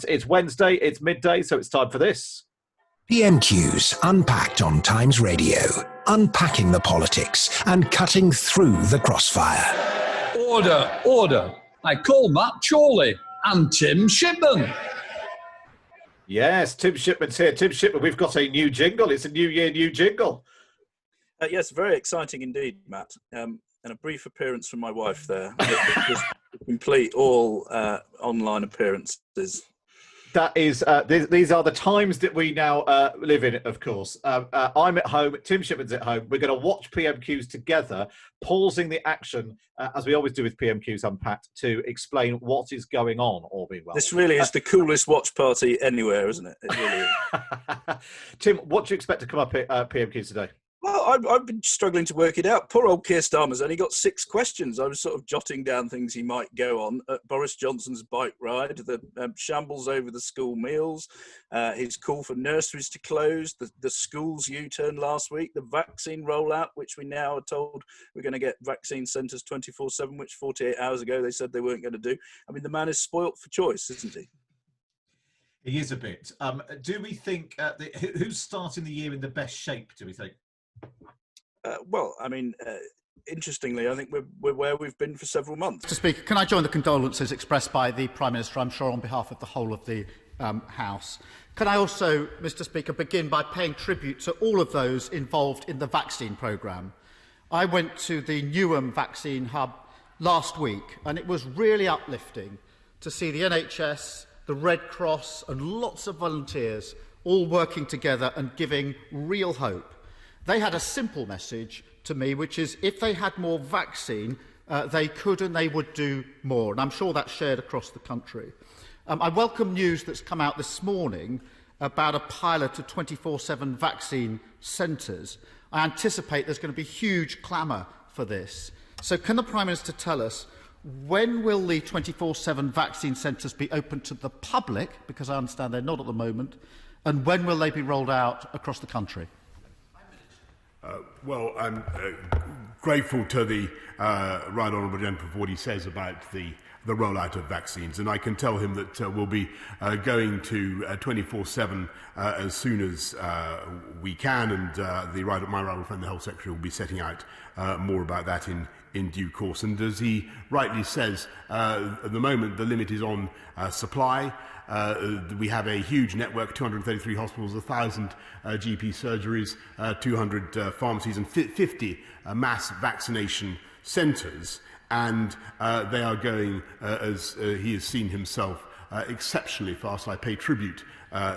It's Wednesday, it's midday, so it's time for this. PMQs Unpacked on Times Radio, unpacking the politics and cutting through the crossfire. Order, order. I call Matt Chorley and Tim Shipman. Yes, Tim Shipman's here. Tim Shipman, we've got a new jingle. It's a new year, new jingle. Yes, very exciting indeed, Matt. And a brief appearance from my wife there. Just complete all online appearances. That is, these are the times that we now live in, of course. I'm at home, Tim Shipman's at home. We're going to watch PMQs together, pausing the action, as we always do with PMQs Unpacked, to explain what is going on, all being well. This really is the coolest watch party anywhere, isn't it? It really is. Tim, what do you expect to come up at PMQs today? Well, I've been struggling to work it out. Poor old Keir Starmer's only got 6 questions. I was sort of jotting down things he might go on. Boris Johnson's bike ride, the shambles over the school meals, his call for nurseries to close, the schools U-turn last week, the vaccine rollout, which we now are told we're going to get vaccine centres 24/7, which 48 hours ago they said they weren't going to do. I mean, the man is spoilt for choice, isn't he? He is a bit. Do we think, who's starting the year in the best shape, do we think? Well, I mean, interestingly, I think we're where we've been for several months. Mr. Speaker, can I join the condolences expressed by the Prime Minister, I'm sure on behalf of the whole of the House. Can I also, Mr. Speaker, begin by paying tribute to all of those involved in the vaccine programme. I went to the Newham vaccine hub last week, and it was really uplifting to see the NHS, the Red Cross and lots of volunteers all working together and giving real hope. They had a simple message to me, which is if they had more vaccine, they could and they would do more. And I'm sure that's shared across the country. I welcome news that's come out this morning about a pilot of 24/7 vaccine centres. I anticipate there's going to be huge clamour for this. So can the Prime Minister tell us, when will the 24/7 vaccine centres be open to the public, because I understand they're not at the moment, and when will they be rolled out across the country? Well, I'm grateful to the Right Honourable Gentleman for what he says about the rollout of vaccines, and I can tell him that we'll be going to 24/7 as soon as we can, and my right friend, the Health Secretary, will be setting out more about that in due course. And as he rightly says, at the moment the limit is on supply. We have a huge network, 233 hospitals, 1,000 GP surgeries, 200 pharmacies and 50 mass vaccination centres. And they are going, as he has seen himself, exceptionally fast. I pay tribute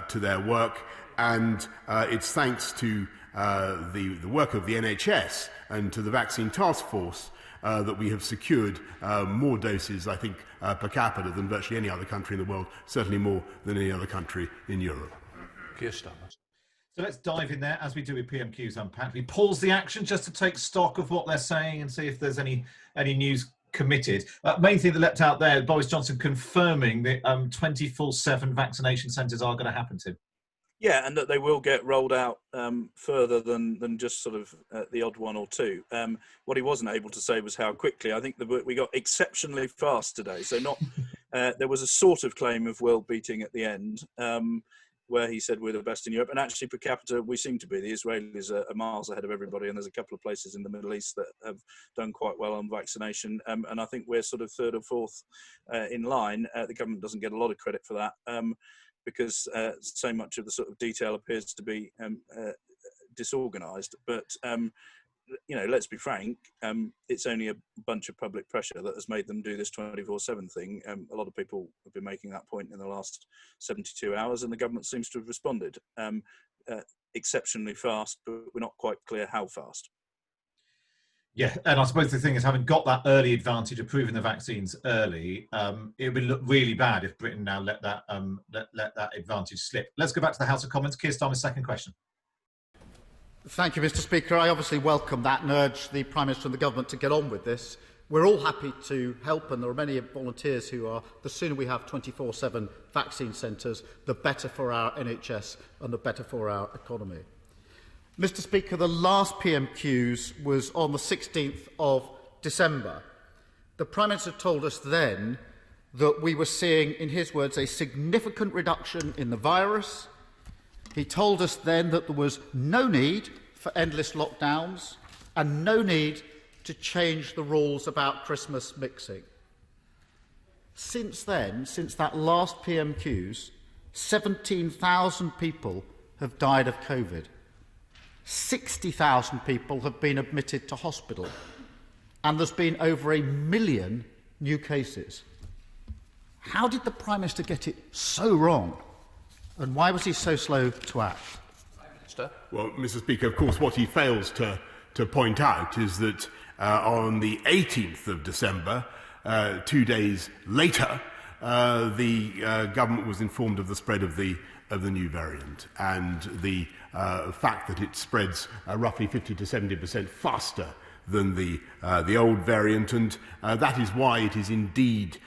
to their work. And it's thanks to the work of the NHS and to the Vaccine Task Force that we have secured more doses, I think, per capita than virtually any other country in the world, certainly more than any other country in Europe. Keir Starmer. So let's dive in there, as we do with PMQs Unpacked. We pause the action just to take stock of what they're saying and see if there's any news committed. Main thing that leapt out there, Boris Johnson confirming that 24/7 vaccination centres are going to happen, Tim. Yeah, and that they will get rolled out further than just sort of the odd one or two. What he wasn't able to say was how quickly. I think we got exceptionally fast today. So not there was a sort of claim of world beating at the end, where he said we're the best in Europe. And actually, per capita, we seem to be. The Israelis are miles ahead of everybody, and there's a couple of places in the Middle East that have done quite well on vaccination. And I think we're sort of third or fourth in line. The government doesn't get a lot of credit for that. Because so much of the sort of detail appears to be disorganised. But, let's be frank, it's only a bunch of public pressure that has made them do this 24/7 thing. A lot of people have been making that point in the last 72 hours, and the government seems to have responded exceptionally fast, but we're not quite clear how fast. Yeah, and I suppose the thing is, having got that early advantage of proving the vaccines early, it would look really bad if Britain now let that advantage slip. Let's go back to the House of Commons. Keir Starmer's second question. Thank you, Mr. Speaker. I obviously welcome that and urge the Prime Minister and the Government to get on with this. We're all happy to help, and there are many volunteers who are. The sooner we have 24/7 vaccine centres, the better for our NHS and the better for our economy. Mr. Speaker, the last PMQs was on the 16th of December. The Prime Minister told us then that we were seeing, in his words, a significant reduction in the virus. He told us then that there was no need for endless lockdowns and no need to change the rules about Christmas mixing. Since then, since that last PMQs, 17,000 people have died of COVID. 60,000 people have been admitted to hospital. And there's been over 1 million new cases. How did the Prime Minister get it so wrong? And why was he so slow to act? Well, Mr. Speaker, of course, what he fails to point out is that on the 18th of December, 2 days later, the government was informed of the spread of the new variant and the fact that it spreads roughly 50 to 70% faster than the old variant, and that is why it is indeed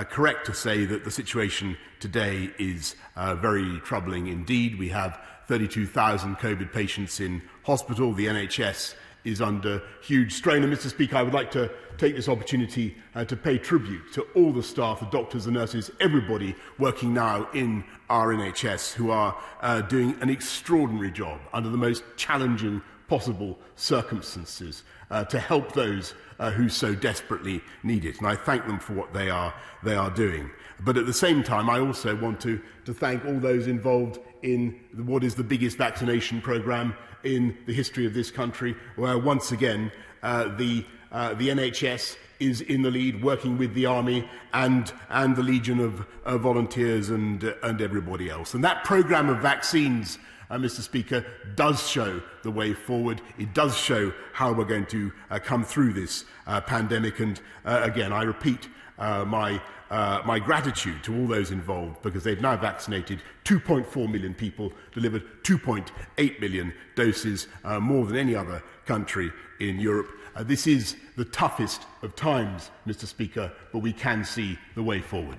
correct to say that the situation today is very troubling indeed. We have 32,000 COVID patients in hospital. The NHS is under huge strain. And Mr. Speaker, I would like to take this opportunity to pay tribute to all the staff, the doctors, the nurses, everybody working now in our NHS who are doing an extraordinary job under the most challenging possible circumstances to help those who so desperately need it. And I thank them for what they are doing. But at the same time, I also want to thank all those involved in what is the biggest vaccination programme in the history of this country, where once again the NHS is in the lead, working with the Army and the Legion of volunteers and everybody else. And that programme of vaccines, Mr. Speaker, does show the way forward. It does show how we're going to come through this pandemic. And again, I repeat my gratitude to all those involved, because they've now vaccinated 2.4 million people, delivered 2.8 million doses, more than any other country in Europe. This is the toughest of times, Mr. Speaker, but we can see the way forward.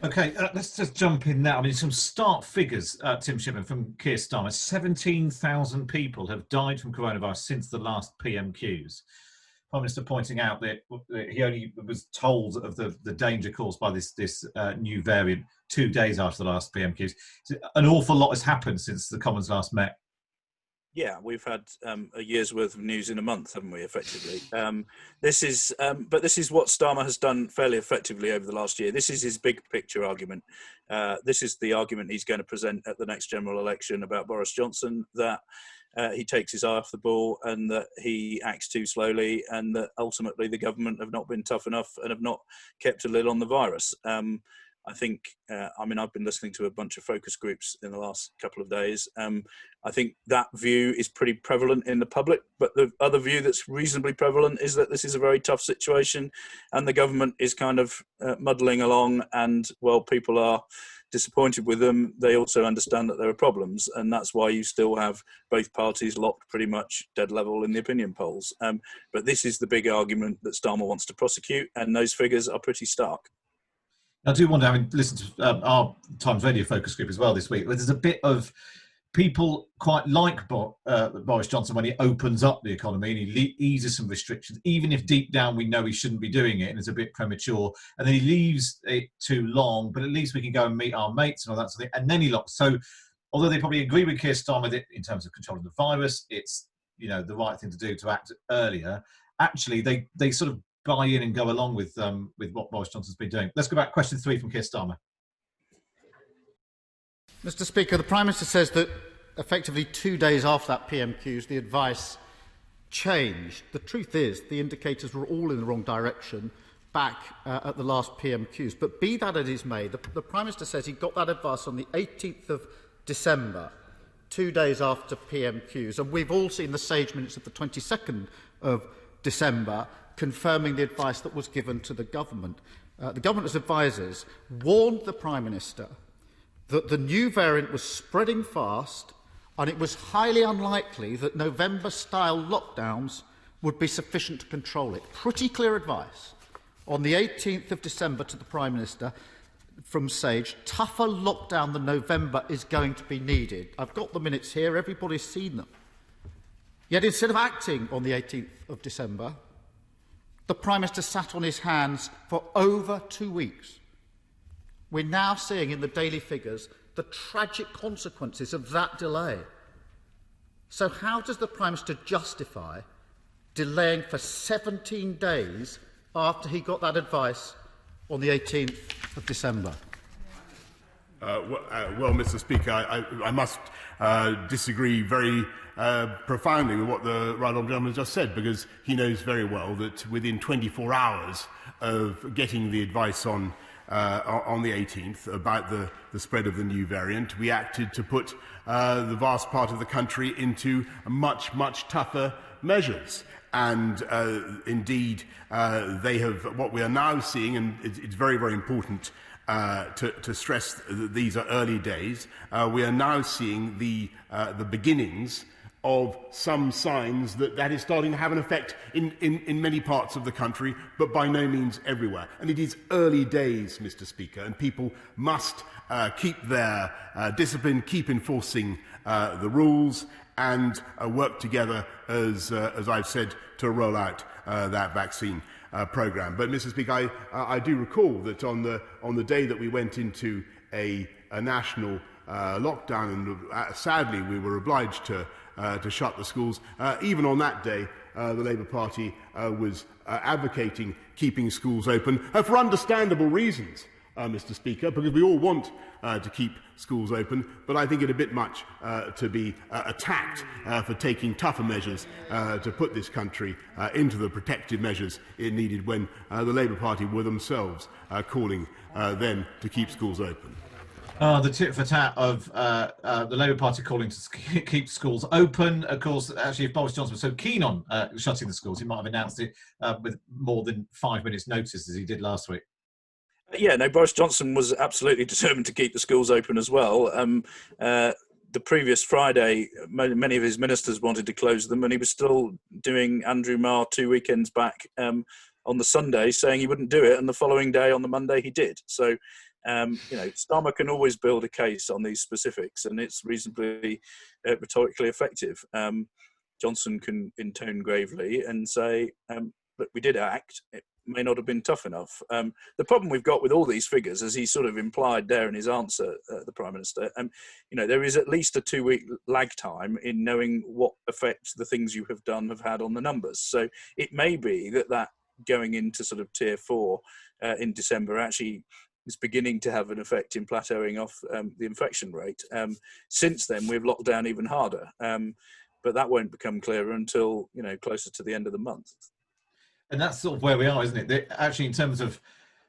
Okay, let's just jump in now. I mean, some stark figures, Tim Shipman, from Keir Starmer. 17,000 people have died from coronavirus since the last PMQs. Prime Minister pointing out that he only was told of the danger caused by this new variant 2 days after the last PMQs. So an awful lot has happened since the Commons last met. Yeah, we've had a year's worth of news in a month, haven't we, effectively? This is what Starmer has done fairly effectively over the last year. This is his big picture argument. This is the argument he's going to present at the next general election about Boris Johnson, that he takes his eye off the ball and that he acts too slowly, and that ultimately the government have not been tough enough and have not kept a lid on the virus. I think, I've been listening to a bunch of focus groups in the last couple of days. I think that view is pretty prevalent in the public, but the other view that's reasonably prevalent is that this is a very tough situation and the government is kind of muddling along, and while people are disappointed with them, they also understand that there are problems, and that's why you still have both parties locked pretty much dead level in the opinion polls. But this is the big argument that Starmer wants to prosecute, and those figures are pretty stark. I do wonder, having listened to our Times Radio focus group as well this week, there's a bit of people quite like Boris Johnson when he opens up the economy and he eases some restrictions, even if deep down we know he shouldn't be doing it and it's a bit premature, and then he leaves it too long, but at least we can go and meet our mates and all that sort of thing, and then he locks. So although they probably agree with Keir Starmer that in terms of controlling the virus, it's the right thing to do to act earlier, actually they sort of buy in and go along with what Boris Johnson's been doing. Let's go back. Question 3 from Keir Starmer. Mr. Speaker, the Prime Minister says that effectively 2 days after that PMQs, the advice changed. The truth is, the indicators were all in the wrong direction back at the last PMQs. But be that as it may, the Prime Minister says he got that advice on the 18th of December, 2 days after PMQs. And we've all seen the Sage minutes of the 22nd of December confirming the advice that was given to the government. The government's advisers warned the Prime Minister that the new variant was spreading fast and it was highly unlikely that November-style lockdowns would be sufficient to control it. Pretty clear advice on the 18th of December to the Prime Minister from Sage. Tougher lockdown than November is going to be needed. I've got the minutes here. Everybody's seen them. Yet instead of acting on the 18th of December, The Prime Minister sat on his hands for over 2 weeks. We're now seeing in the daily figures the tragic consequences of that delay. So how does the Prime Minister justify delaying for 17 days after he got that advice on the 18th of December? Well, Mr. Speaker, I must disagree very profoundly with what the right honourable gentleman just said, because he knows very well that within 24 hours of getting the advice on the 18th about the spread of the new variant, we acted to put the vast part of the country into much, much tougher measures. And indeed, they have what we are now seeing, and it's very, very important to stress that these are early days. We are now seeing the beginnings of some signs that is starting to have an effect in many parts of the country, but by no means everywhere. And it is early days, Mr. Speaker, and people must keep their discipline, keep enforcing the rules, and work together, as I've said, to roll out that vaccine programme. But, Mr. Speaker, I do recall that on the day that we went into a national lockdown, and sadly we were obliged to shut the schools, even on that day, the Labour Party was advocating keeping schools open for understandable reasons, Mr. Speaker, because we all want to keep schools open, but I think it a bit much to be attacked for taking tougher measures to put this country into the protective measures it needed when the Labour Party were themselves calling then to keep schools open. The tit for tat of the Labour Party calling to keep schools open. Of course, actually, if Boris Johnson was so keen on shutting the schools, he might have announced it with more than 5 minutes' notice, as he did last week. Yeah, no, Boris Johnson was absolutely determined to keep the schools open as well. The previous Friday, many of his ministers wanted to close them, and he was still doing Andrew Marr 2 weekends back on the Sunday, saying he wouldn't do it, and the following day, on the Monday, he did. So, Starmer can always build a case on these specifics, and it's reasonably rhetorically effective. Johnson can intone gravely and say, "Look, we did act. It may not have been tough enough." The problem we've got with all these figures, as he sort of implied there in his answer, the Prime Minister, there is at least a 2-week lag time in knowing what effect the things you have done have had on the numbers. So it may be that going into sort of tier 4 in December actually is beginning to have an effect in plateauing off the infection rate. Since then, we've locked down even harder, but that won't become clearer until closer to the end of the month. And that's sort of where we are, isn't it? Actually, in terms of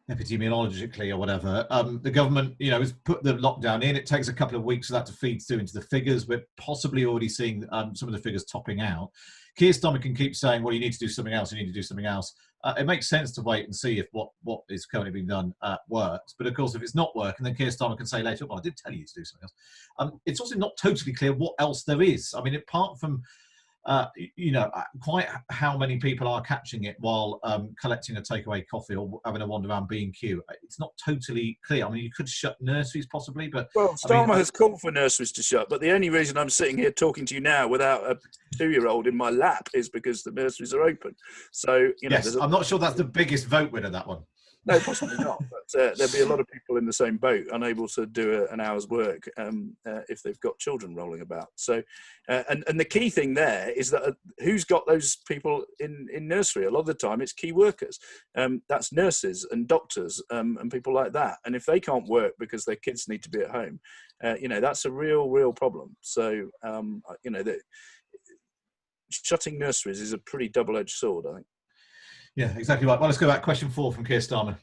epidemiologically or whatever, the government, has put the lockdown in. It takes a couple of weeks for that to feed through into the figures. We're possibly already seeing some of the figures topping out. Keir Starmer can keep saying, well, you need to do something else, you need to do something else. It makes sense to wait and see if what is currently being done works. But of course, if it's not working, then Keir Starmer can say later, well, I did tell you to do something else. It's also not totally clear what else there is. I mean, apart from quite how many people are catching it while collecting a takeaway coffee or having a wander around B&Q. It's not totally clear. I mean, you could shut nurseries possibly, but... Well, Starmer has called for nurseries to shut, but the only reason I'm sitting here talking to you now without a 2-year-old in my lap is because the nurseries are open. So, yes, I'm not sure that's the biggest vote winner, that one. No, possibly not. But there'll be a lot of people in the same boat, unable to do an hour's work if they've got children rolling about. So, and the key thing there is that who's got those people in nursery? A lot of the time, it's key workers. That's nurses and doctors and people like that. And if they can't work because their kids need to be at home, that's a real problem. So, shutting nurseries is a pretty double-edged sword, I think. Yeah, exactly right. Well, let's go back. Question 4 from Keir Starmer.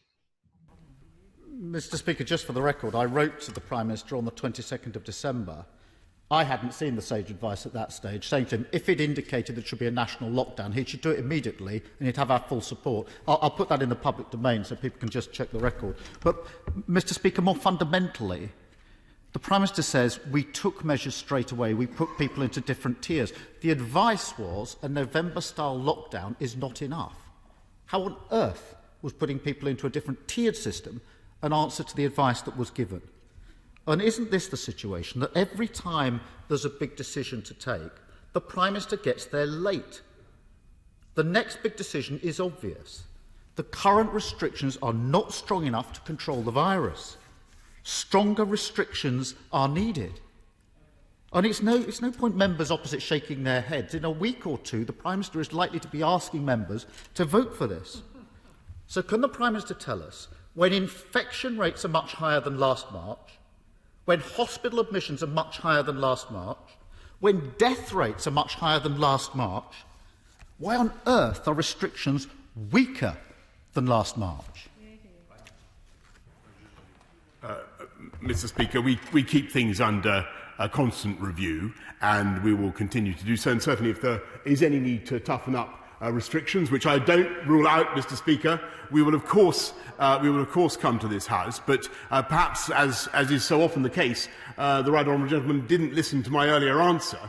Mr. Speaker, just for the record, I wrote to the Prime Minister on the 22nd of December. I hadn't seen the sage advice at that stage, saying to him, if it indicated there should be a national lockdown, he should do it immediately and he'd have our full support. I'll put that in the public domain so people can just check the record. But, Mr. Speaker, more fundamentally, the Prime Minister says we took measures straight away, we put people into different tiers. The advice was a November-style lockdown is not enough. How on earth was putting people into a different tiered system an answer to the advice that was given? And isn't this the situation that every time there's a big decision to take, the Prime Minister gets there late? The next big decision is obvious. The current restrictions are not strong enough to control the virus. Stronger restrictions are needed. And it's no point members opposite shaking their heads. In a week or two, the Prime Minister is likely to be asking members to vote for this. So can the Prime Minister tell us, when infection rates are much higher than last March, when hospital admissions are much higher than last March, when death rates are much higher than last March, why on earth are restrictions weaker than last March? Mr. Speaker, we keep things under a constant review, and we will continue to do so. And certainly, if there is any need to toughen up restrictions, which I don't rule out, Mr. Speaker, we will of course come to this House. But perhaps, as is so often the case, the right honourable gentleman didn't listen to my earlier answer.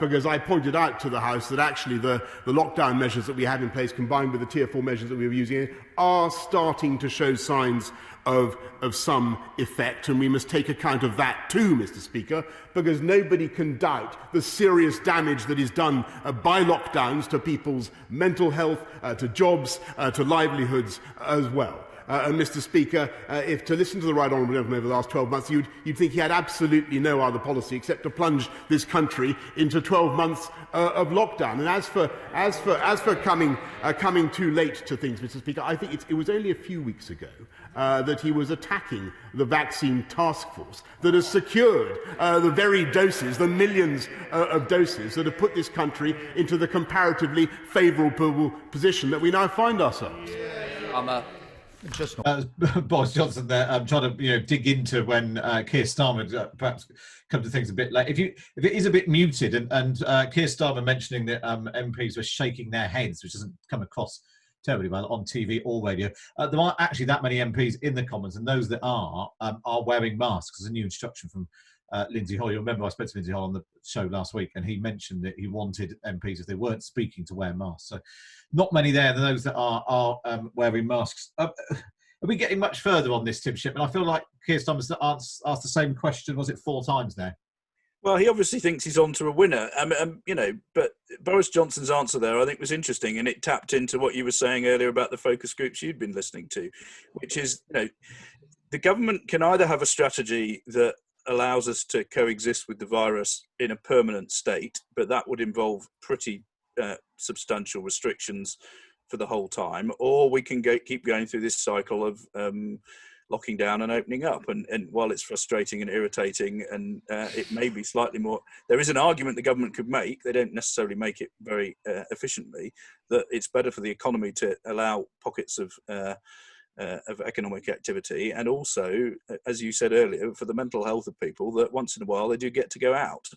Because I pointed out to the House that actually the lockdown measures that we had in place, combined with the Tier 4 measures that we were using, are starting to show signs of some effect, and we must take account of that too, Mr. Speaker, because nobody can doubt the serious damage that is done by lockdowns to people's mental health, to jobs, to livelihoods as well. And Mr. Speaker, if to listen to the right honourable gentleman over the last 12 months, you'd think he had absolutely no other policy except to plunge this country into 12 months of lockdown. And as for coming too late to things, Mr. Speaker, I think it was only a few weeks ago that he was attacking the vaccine task force that has secured the very doses, the millions of doses that have put this country into the comparatively favourable position that we now find ourselves. Boris Johnson there, trying to dig into when Keir Starmer perhaps come to things a bit late. If it is a bit muted, and Keir Starmer mentioning that MPs were shaking their heads, which doesn't come across terribly well on TV or radio. There aren't actually that many MPs in the Commons, and those that are wearing masks. There's a new instruction from Lindsay Hoyle. You remember I spoke to Lindsay Hoyle on the show last week, and he mentioned that he wanted MPs, if they weren't speaking, to wear masks. So not many there. Those that are wearing masks. Are we getting much further on this, Tim Shipman? I feel like Keir Starmer's asked the same question. Was it 4 times now? Well, he obviously thinks he's on to a winner, but Boris Johnson's answer there, I think, was interesting, and it tapped into what you were saying earlier about the focus groups you'd been listening to, which is, the government can either have a strategy that allows us to coexist with the virus in a permanent state, but that would involve pretty substantial restrictions for the whole time, or we can keep going through this cycle of locking down and opening up. And while it's frustrating and irritating, and it may be slightly more, there is an argument the government could make, they don't necessarily make it very efficiently, that it's better for the economy to allow pockets of economic activity, and also, as you said earlier, for the mental health of people, that once in a while they do get to go out.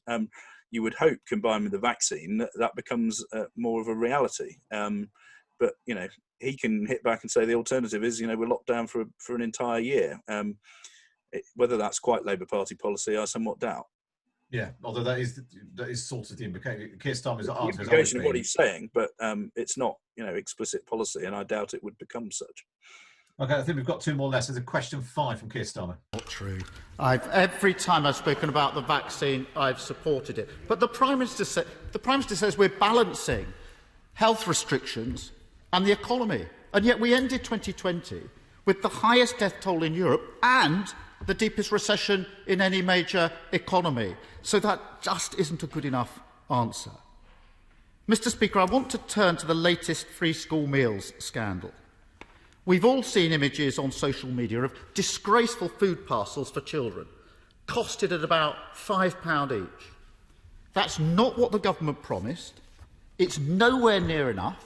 You would hope, combined with the vaccine, that becomes more of a reality. But he can hit back and say the alternative is, we're locked down for an entire year. Whether that's quite Labour Party policy, I somewhat doubt. Yeah, although that is sort of the implication. Keir Starmer's answer is implication of what he's saying, but it's not explicit policy, and I doubt it would become such. Okay, I think we've got 2 more left. There's a question 5 from Keir Starmer. Not true. Every time I've spoken about the vaccine, I've supported it. But the Prime Minister says we're balancing health restrictions and the economy. And yet we ended 2020 with the highest death toll in Europe and the deepest recession in any major economy. So that just isn't a good enough answer. Mr. Speaker, I want to turn to the latest free school meals scandal. We've all seen images on social media of disgraceful food parcels for children, costed at about £5 each. That's not what the government promised. It's nowhere near enough.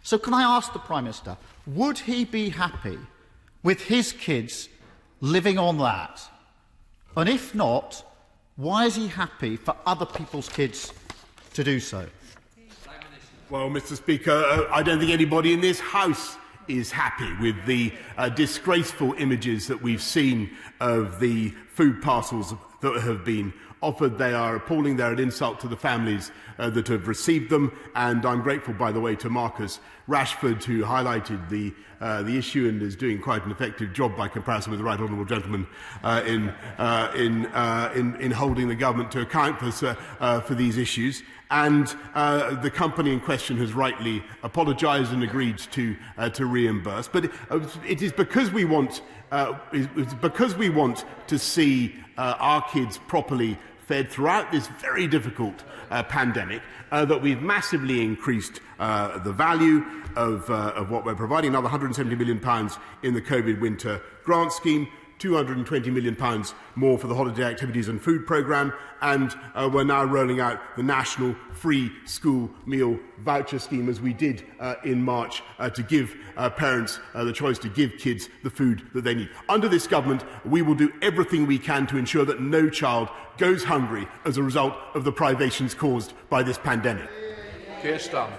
So can I ask the Prime Minister, would he be happy with his kids living on that? And if not, why is he happy for other people's kids to do so? Well, Mr. Speaker, I don't think anybody in this House is happy with the disgraceful images that we've seen of the food parcels that have been offered. They are appalling. They're an insult to the families that have received them. And I'm grateful, by the way, to Marcus Rashford, who highlighted the issue and is doing quite an effective job by comparison with the right honourable gentleman in holding the government to account for these issues. And the company in question has rightly apologised and agreed to reimburse. But it is because we want to see our kids properly fed throughout this very difficult pandemic that we've massively increased the value of what we're providing. Another £170 million in the COVID winter grant scheme. £220 million more for the holiday activities and food programme, and we're now rolling out the national free school meal voucher scheme, as we did in March, to give parents the choice to give kids the food that they need. Under this government, we will do everything we can to ensure that no child goes hungry as a result of the privations caused by this pandemic. Keir Starmer.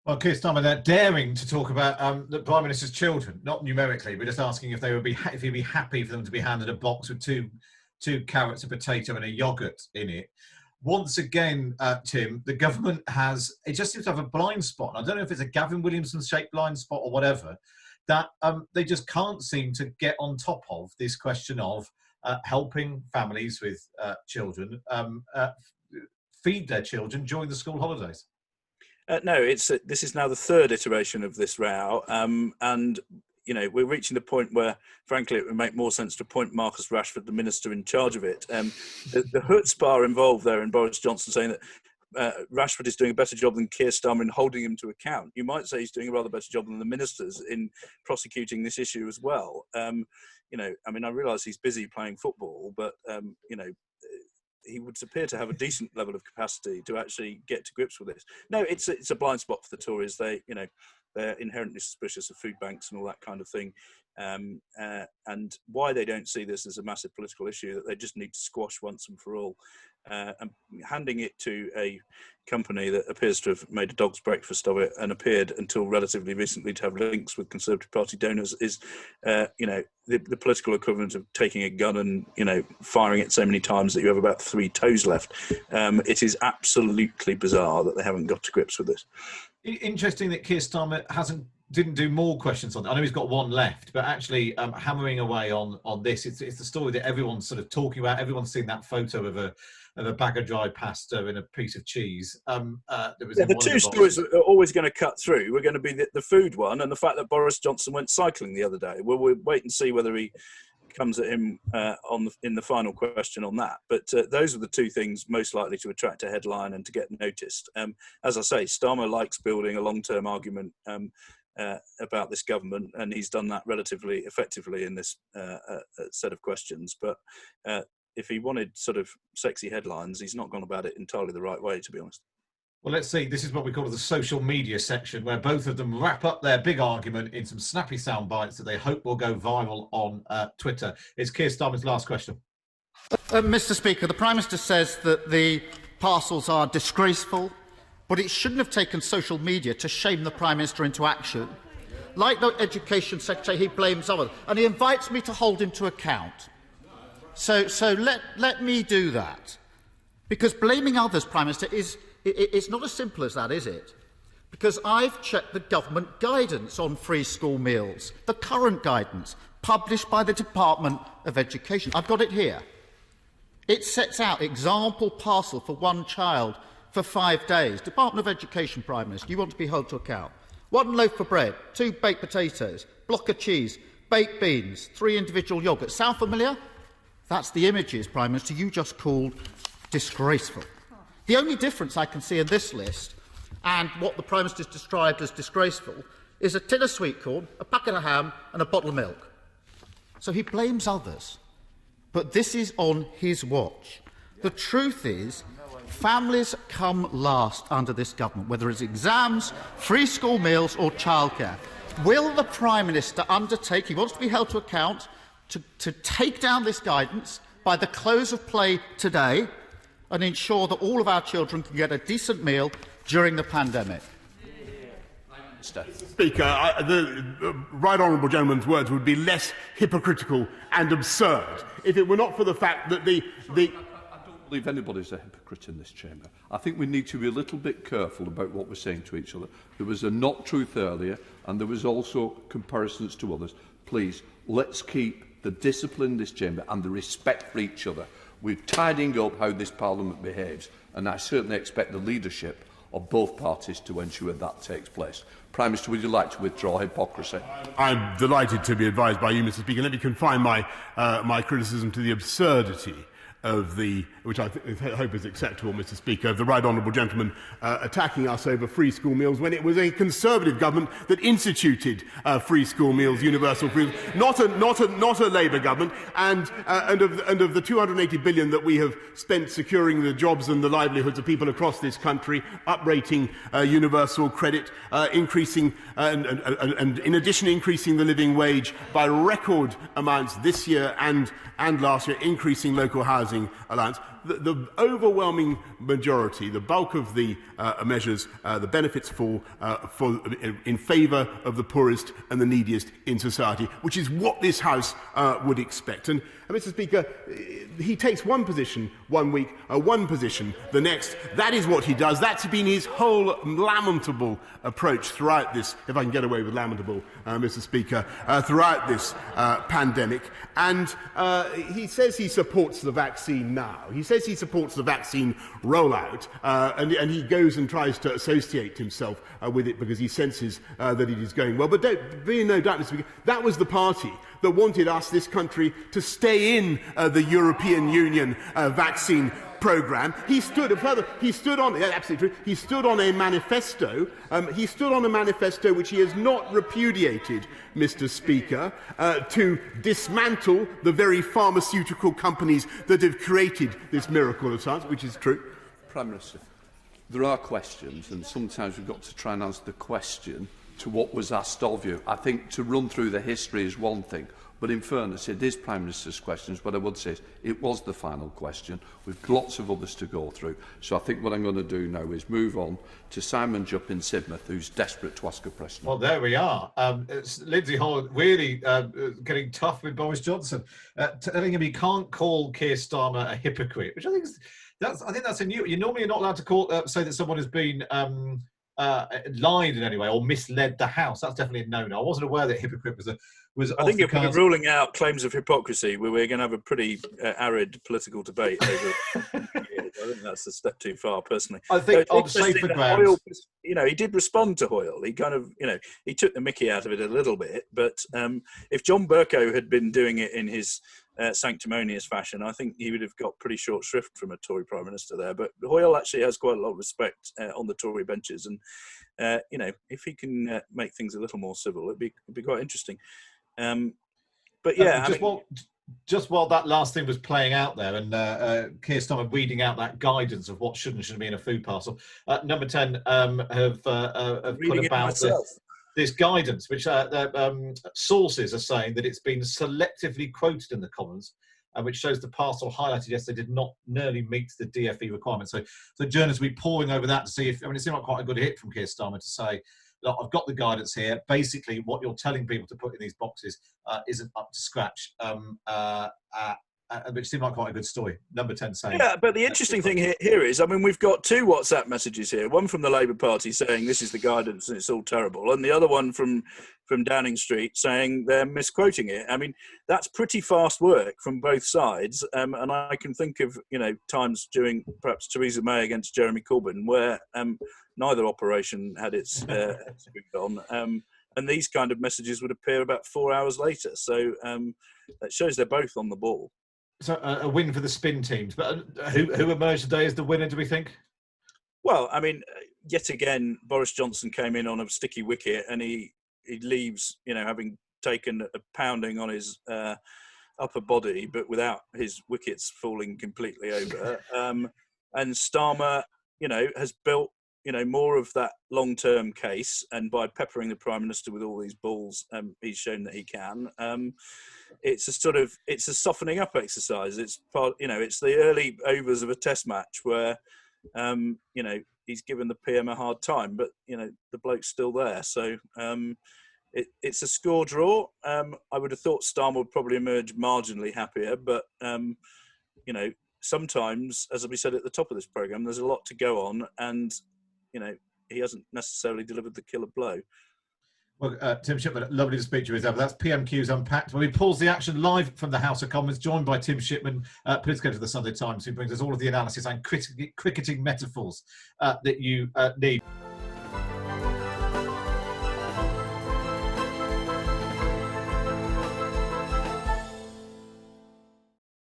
Well, Keir Starmer, they're daring to talk about the Prime Minister's children, not numerically, but just asking if if he'd be happy for them to be handed a box with two carrots, a potato and a yoghurt in it. Once again, Tim, the government it just seems to have a blind spot. I don't know if it's a Gavin Williamson-shaped blind spot or whatever, that they just can't seem to get on top of this question of helping families with children feed their children during the school holidays. No, this is now the third iteration of this row, and we're reaching the point where, frankly, it would make more sense to appoint Marcus Rashford, the minister in charge of it. The chutzpah involved there in Boris Johnson saying that Rashford is doing a better job than Keir Starmer in holding him to account. You might say he's doing a rather better job than the ministers in prosecuting this issue as well. I realise he's busy playing football, but he would appear to have a decent level of capacity to actually get to grips with this. No, it's a blind spot for the Tories. They're inherently suspicious of food banks and all that kind of thing. And why they don't see this as a massive political issue that they just need to squash once and for all. And handing it to a company that appears to have made a dog's breakfast of it and appeared until relatively recently to have links with Conservative Party donors is, the political equivalent of taking a gun and, firing it so many times that you have about 3 toes left. It is absolutely bizarre that they haven't got to grips with this. Interesting that Keir Starmer didn't do more questions on it. I know he's got one left, but actually hammering away on this. It's the story that everyone's sort of talking about. Everyone's seen that photo of a bag of dry pasta and a piece of cheese. The two stories that are always going to cut through. We're going to be the food one and the fact that Boris Johnson went cycling the other day. We'll wait and see whether he comes at him in the final question on that. But those are the two things most likely to attract a headline and to get noticed. As I say, Starmer likes building a long-term argument about this government, and he's done that relatively effectively in this set of questions. But if he wanted sort of sexy headlines, he's not gone about it entirely the right way, to be honest. Well, let's see. This is what we call the social media section, where both of them wrap up their big argument in some snappy sound bites that they hope will go viral on Twitter. It's Keir Starmer's last question. Mr. Speaker, the Prime Minister says that the parcels are disgraceful, but it shouldn't have taken social media to shame the Prime Minister into action. Like the Education Secretary, he blames others, and he invites me to hold him to account. So let me do that. Because blaming others, Prime Minister, it's not as simple as that, is it? Because I've checked the government guidance on free school meals, the current guidance, published by the Department of Education. I've got it here. It sets out example parcel for one child for 5 days. Department of Education, Prime Minister, you want to be held to account. 1 loaf of bread, 2 baked potatoes, block of cheese, baked beans, 3 individual yoghurts. Sound familiar? That's the images, Prime Minister, you just called disgraceful. The only difference I can see in this list and what the Prime Minister has described as disgraceful is a tin of sweet corn, a packet of ham and a bottle of milk. So he blames others. But this is on his watch. The truth is, families come last under this government, whether it's exams, free school meals or childcare. Will the Prime Minister undertake, he wants to be held to account, to take down this guidance by the close of play today and ensure that all of our children can get a decent meal during the pandemic? Speaker, the right honourable gentleman's words would be less hypocritical and absurd if it were not for the fact that I don't believe anybody's a hypocrite in this chamber. I think we need to be a little bit careful about what we're saying to each other. There was a not truth earlier, and there was also comparisons to others. Please, let's keep the discipline in this chamber and the respect for each other. We're tidying up how this Parliament behaves, and I certainly expect the leadership of both parties to ensure that takes place. Prime Minister, would you like to withdraw hypocrisy? I'm delighted to be advised by you, Mr. Speaker. Let me confine my criticism to the absurdity of the, which I hope is acceptable, Mr. Speaker, of the right honourable gentleman attacking us over free school meals when it was a Conservative government that instituted free school meals, universal free, not a Labour government, and of the 280 billion that we have spent securing the jobs and the livelihoods of people across this country, uprating universal credit, increasing and in addition increasing the living wage by record amounts this year and last year, increasing local housing allowance. The overwhelming majority, the bulk of the measures, the benefits fall in favour of the poorest and the neediest in society, which is what this House would expect. And Mr. Speaker, he takes one position one week, one position the next. That is what he does. That's been his whole lamentable approach throughout this, if I can get away with lamentable, Mr. Speaker, throughout this pandemic. And he says he supports the vaccine now. He says he supports the vaccine rollout, and he goes and tries to associate himself with it because he senses that it is going well. But don't be in no doubt, Mr. Speaker, that was the party that wanted us, this country, to stay in the European Union vaccine programme. He stood on, yeah, absolutely true, he stood on a manifesto, which he has not repudiated, Mr. Speaker, to dismantle the very pharmaceutical companies that have created this miracle of science, which is true. Prime Minister, there are questions, and sometimes we've got to try and answer the question to what was asked of you. I think to run through the history is one thing, but in fairness, it is Prime Minister's questions. What I would say is it was the final question. We've lots of others to go through. So I think what I'm going to do now is move on to Simon Jupp in Sidmouth, who's desperate to ask a question. Well, there we are. It's Lindsay Hall really getting tough with Boris Johnson, telling him he can't call Keir Starmer a hypocrite, which I think that's a new. You're normally not allowed to say that someone has been lied in any way or misled the House. That's definitely a no-no. I wasn't aware that hypocrite was. I think if we're ruling out claims of hypocrisy, we're going to have a pretty arid political debate over. I think that's a step too far, personally. I think on safer grounds. He did respond to Hoyle. He kind of, he took the mickey out of it a little bit. But if John Bercow had been doing it in his sanctimonious fashion, I think he would have got pretty short shrift from a Tory Prime Minister there. But Hoyle actually has quite a lot of respect on the Tory benches. And, if he can make things a little more civil, it'd be quite interesting. But yeah, just while that last thing was playing out there, and Keir Starmer weeding out that guidance of what should and shouldn't be in a food parcel, Number 10 have put about this guidance, which sources are saying that it's been selectively quoted in the Commons, which shows the parcel highlighted yesterday did not nearly meet the DFE requirements. So journalists will be poring over that to see if, it seemed like quite a good hit from Keir Starmer to say, look, I've got the guidance here. Basically, what you're telling people to put in these boxes isn't up to scratch. Which seemed like quite a good story. Number 10 saying... Yeah, but the interesting thing here is, we've got two WhatsApp messages here. One from the Labour Party saying this is the guidance and it's all terrible. And the other one from Downing Street saying they're misquoting it. That's pretty fast work from both sides. And I can think of, times during perhaps Theresa May against Jeremy Corbyn where neither operation had its executed on. And these kind of messages would appear about 4 hours later. So that shows they're both on the ball. So a win for the spin teams. But who emerged today as the winner, do we think? Well, yet again, Boris Johnson came in on a sticky wicket and he leaves, having taken a pounding on his upper body, but without his wickets falling completely over. And Starmer, has built, more of that long-term case. And by peppering the Prime Minister with all these balls, he's shown that he can. It's a softening up exercise. It's part, it's the early overs of a test match where, he's given the PM a hard time, but, the bloke's still there. So it's a score draw. I would have thought Starmer would probably emerge marginally happier, but, sometimes, as we said at the top of this programme, there's a lot to go on and, he hasn't necessarily delivered the killer blow. Well, Tim Shipman, lovely to speak to you as ever. That's PMQs Unpacked. We pause the action live from the House of Commons, joined by Tim Shipman, political editor of the Sunday Times, who brings us all of the analysis and cricketing metaphors that you need.